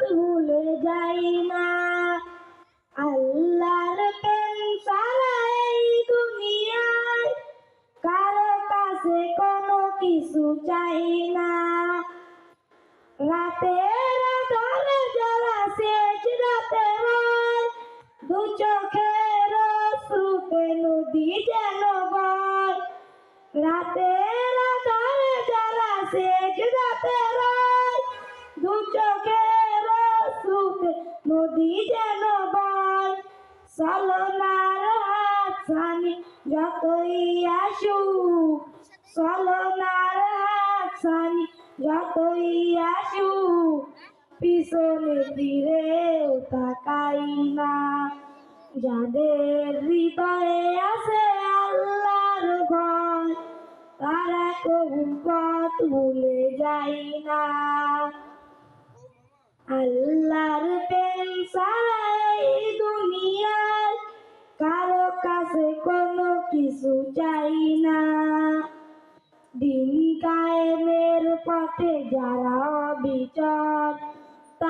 ভুলে যাই না। আল্লাহর প্রেম ছাড়া এই দুনিয়ায় কারো কাছে কোনো কিছু চাই না। রাতের আধারে যারা সেজদাতে হয়, দু চোখের অশ্রুতে নদী যেন বয়। রাতের আধারে যারা সেজদাতে হয়, দু চোখের অশ্রুতে নদী যেন বয়। ছলনার হাতছানি যতই আসুক, ছলনার হাতছানি যতই আসুক, পিছনে ফিরেও তাকাই না। যাদের হৃদয়ে আছে আল্লাহর ভয়, তারা কবু পথ ভুলে যায় না। আল্লাহর প্রেম ছাড়া এই দুনিয়ায় কারো কাছে কোনো কিছু চাই না। দিন কায়েমের পথে যারা অবিচল,